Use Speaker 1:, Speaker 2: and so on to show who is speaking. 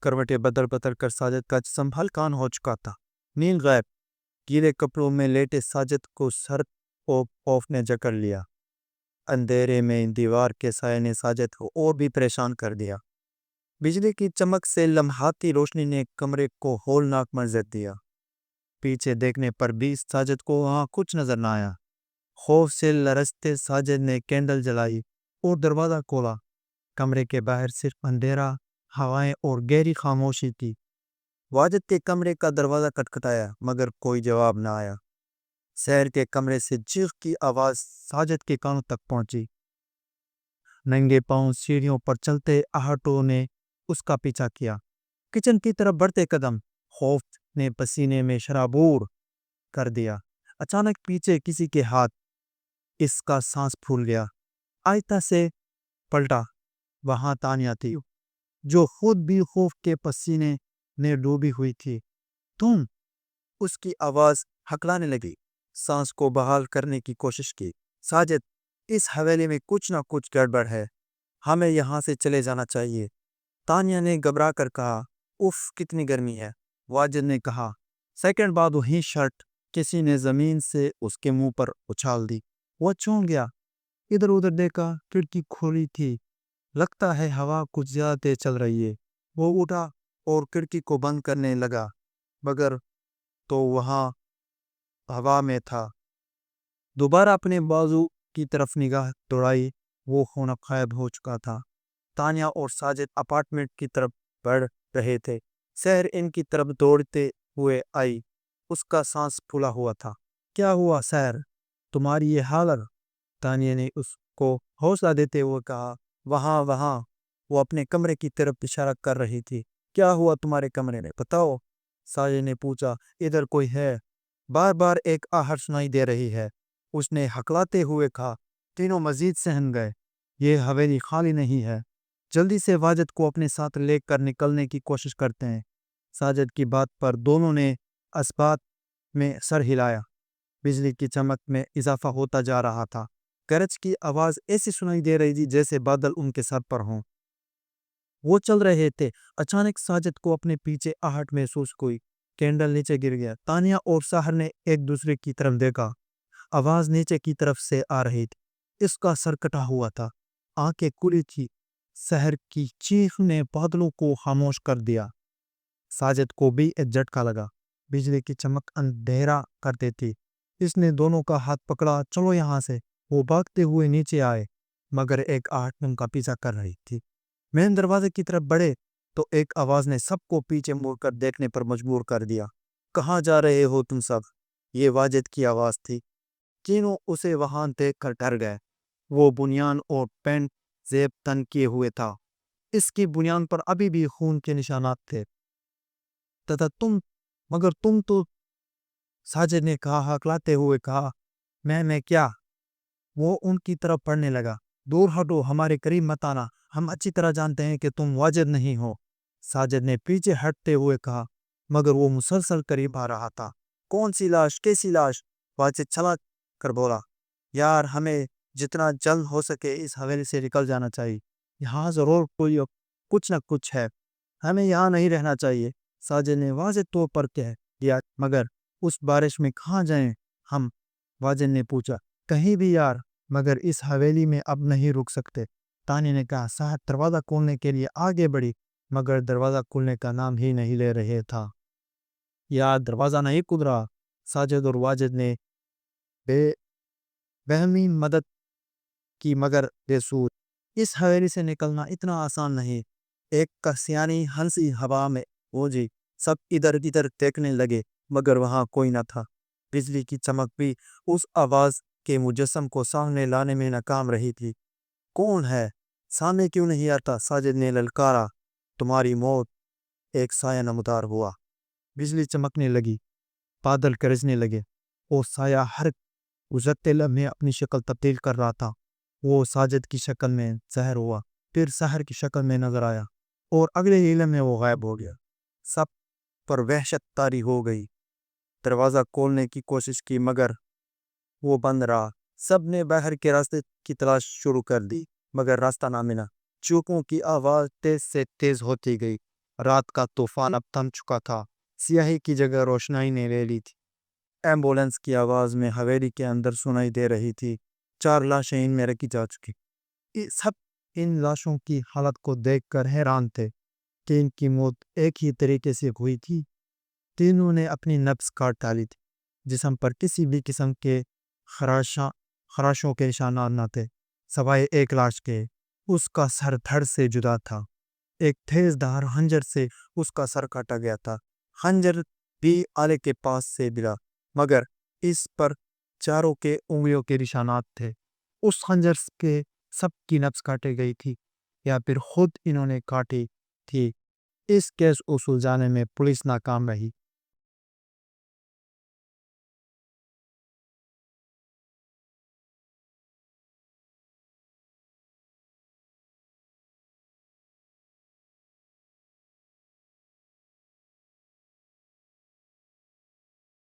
Speaker 1: کروٹیں بدل بدل کر ساجد کا جسم ہلکان ہو چکا تھا۔ نیند غائب، گیلے کپڑوں میں لیٹے ساجد کو سر کو خوف نے جکڑ لیا۔ اندھیرے میں دیوار کے سائے نے ساجد کو اور بھی پریشان کر دیا۔ بجلی کی چمک سے لمحاتی روشنی نے کمرے کو ہولناک منظر دیا۔ پیچھے دیکھنے پر بھی ساجد کو وہاں کچھ نظر نہ آیا۔ خوف سے لرزتے ساجد نے کینڈل جلائی اور دروازہ کھولا۔ کمرے کے باہر صرف اندھیرا، ہوائیں اور گہری خاموشی تھی۔ واجد کے کمرے کا دروازہ کھٹکھٹایا مگر کوئی جواب نہ آیا۔ سحر کے کمرے سے چیخ کی آواز ساجد کے کانوں تک پہنچی۔ ننگے پاؤں سیڑھیوں پر چلتے آہٹوں نے اس کا پیچھا کیا۔ کچن کی طرف بڑھتے قدم خوف نے پسینے میں شرابور کر دیا۔ اچانک پیچھے کسی کے ہاتھ، اس کا سانس پھول گیا۔ آہستہ سے پلٹا، وہاں تانیہ تھی جو خود بھی خوف کے پسینے میں ڈوبی ہوئی تھی۔ تم؟ اس کی آواز ہکلانے لگی۔ سانس کو بحال کرنے کی کوشش کی۔ ساجد، اس حویلی میں کچھ نہ کچھ گڑبڑ ہے، ہمیں یہاں سے چلے جانا چاہیے، تانیہ نے گھبرا کر کہا۔ اف کتنی گرمی ہے، واجد نے کہا۔ سیکنڈ بعد وہی شرٹ کسی نے زمین سے اس کے منہ پر اچھال دی۔ وہ چونک گیا، ادھر ادھر دیکھا، کھڑکی کھولی تھی، لگتا ہے ہوا کچھ زیادہ تیز چل رہی ہے۔ وہ اٹھا اور کھڑکی کو بند کرنے لگا مگر تو وہاں ہوا میں تھا۔ دوبارہ اپنے بازو کی طرف نگاہ دوڑائی، وہ خون غائب ہو چکا تھا۔ تانیہ اور ساجد اپارٹمنٹ کی طرف بڑھ رہے تھے۔ سحر ان کی طرف دوڑتے ہوئے آئی، اس کا سانس پھولا ہوا تھا۔ کیا ہوا سحر، تمہاری یہ حالت؟ تانیہ نے اس کو حوصلہ دیتے ہوئے کہا۔ وہاں وہ اپنے کمرے کی طرف اشارہ کر رہی تھی۔ کیا ہوا تمہارے کمرے میں، بتاؤ، ساجد نے پوچھا۔ ادھر کوئی ہے، بار بار ایک آہٹ سنائی دے رہی ہے، اس نے ہکلاتے ہوئے کہا۔ تینوں مزید سہم گئے، یہ حویلی خالی نہیں ہے، جلدی سے واجد کو اپنے ساتھ لے کر نکلنے کی کوشش کرتے ہیں۔ ساجد کی بات پر دونوں نے اثبات میں سر ہلایا۔ بجلی کی چمک میں اضافہ ہوتا جا رہا تھا۔ گرج کی آواز ایسی سنائی دے رہی تھی جیسے بادل ان کے سر پر ہوں۔ وہ چل رہے تھے، اچانک ساجد کو اپنے پیچھے آہٹ محسوس ہوئی۔ کینڈل نیچے گر گیا۔ تانیہ اور سحر نے ایک دوسرے کی طرف دیکھا۔ آواز نیچے کی طرف سے آ رہی تھی، اس کا سر کٹا ہوا تھا، آنکھیں کھلی تھی۔ سحر کی چیخ نے بادلوں کو خاموش کر دیا۔ ساجد کو بھی ایک جھٹکا لگا، بجلی کی چمک اندھیرا کر دیتی۔ اس نے دونوں کا ہاتھ پکڑا، چلو یہاں سے۔ وہ بھاگتے ہوئے نیچے آئے مگر ایک آہٹ ان کا پیچھا کر رہی تھی۔ مین دروازے کی طرف بڑھے تو ایک آواز نے سب کو پیچھے مڑ کر دیکھنے پر مجبور کر دیا۔ کہاں جا رہے ہو تم سب؟ یہ واجد کی آواز تھی۔ تینوں اسے وہاں دیکھ کر ڈر گئے۔ وہ بنیان اور پینٹ زیب تن کیے ہوئے تھا، اس کی بنیان پر ابھی بھی خون کے نشانات تھے۔ مگر تم تو، ساجد نے کہا، ہکلاتے ہوئے کہا۔ میں کیا؟ وہ ان کی طرف پڑھنے لگا۔ دور ہٹو، ہمارے قریب مت آنا، ہم اچھی طرح جانتے ہیں کہ تم واجد نہیں ہو، ساجد نے پیچھے ہٹتے ہوئے کہا مگر وہ مسلسل قریب آ رہا تھا۔ کون سی لاش، کیسی لاش؟ واجد چھلا کر بولا۔ یار، ہمیں جتنا جلد ہو سکے اس حویلی سے نکل جانا چاہیے، یہاں ضرور کوئی کچھ نہ کچھ ہے، ہمیں یہاں نہیں رہنا چاہیے، ساجد نے واضح طور پر کہہ دیا۔ مگر اس بارش میں کہاں جائیں ہم؟ واجد نے پوچھا۔ کہیں بھی یار، مگر اس حویلی میں اب نہیں رک سکتے، تانیہ نے کہا۔ سحر دروازہ کھولنے کے لیے آگے بڑھی مگر دروازہ کھلنے کا نام ہی نہیں لے رہے تھا۔ یار، دروازہ نہیں کھل رہا، ساجد اور واجد نے بے بہمی مدد کی مگر بے سود۔ اس حویلی سے نکلنا اتنا آسان نہیں۔ ایک کسیانی ہنسی ہوا میں گونجی، سب ادھر ادھر دیکھنے لگے مگر وہاں کوئی نہ تھا۔ بجلی کی چمک بھی اس آواز کے مجسم کو سامنے لانے میں ناکام رہی تھی۔ کون ہے؟ سامنے کیوں نہیں آتا؟ ساجد نے للکارا۔ تمہاری موت۔ ایک سایہ نمودار ہوا۔ بجلی چمکنے لگی، بادل گرجنے لگے اور سایہ ہر گزرتے لمحے اپنی شکل تبدیل کر رہا تھا۔ وہ ساجد کی شکل میں ظاہر ہوا، پھر سحر کی شکل میں نظر آیا اور اگلے ہی لمحے وہ غائب ہو گیا۔ سب پر وحشت طاری ہو گئی۔ دروازہ کھولنے کی کوشش کی مگر وہ بند رہا۔ سب نے باہر کے راستے کی تلاش شروع کر دی مگر راستہ نہ ملا۔ چوکوں کی آواز تیز سے تیز ہوتی گئی۔ رات کا طوفان اب تھم چکا تھا، سیاہی کی جگہ روشنائی نے لے لی تھی۔ ایمبولینس کی آواز میں حویلی کے اندر سنائی دے رہی تھی، 4 لاشیں ان میں رکھی جا چکی۔ سب ان لاشوں کی حالت کو دیکھ کر حیران تھے کہ ان کی موت ایک ہی طریقے سے ہوئی تھی۔ تینوں نے اپنی نبض کاٹ ڈالی تھی، جسم پر کسی بھی قسم کے خراشوں کے نشانات نہ تھے سوائے ایک لاش کے۔ اس کا سر دھڑ سے جدا تھا، ایک تیز دھار خنجر سے اس کا سر کاٹا گیا تھا۔ خنجر بھی آلے کے پاس سے ملا، مگر اس پر چاروں کے انگلیوں کے نشانات تھے۔ اس خنجر کے سب کی نبض کاٹی گئی تھی یا پھر خود انہوں نے کاٹی تھی۔ اس کیس کو سلجھانے میں پولیس ناکام رہی۔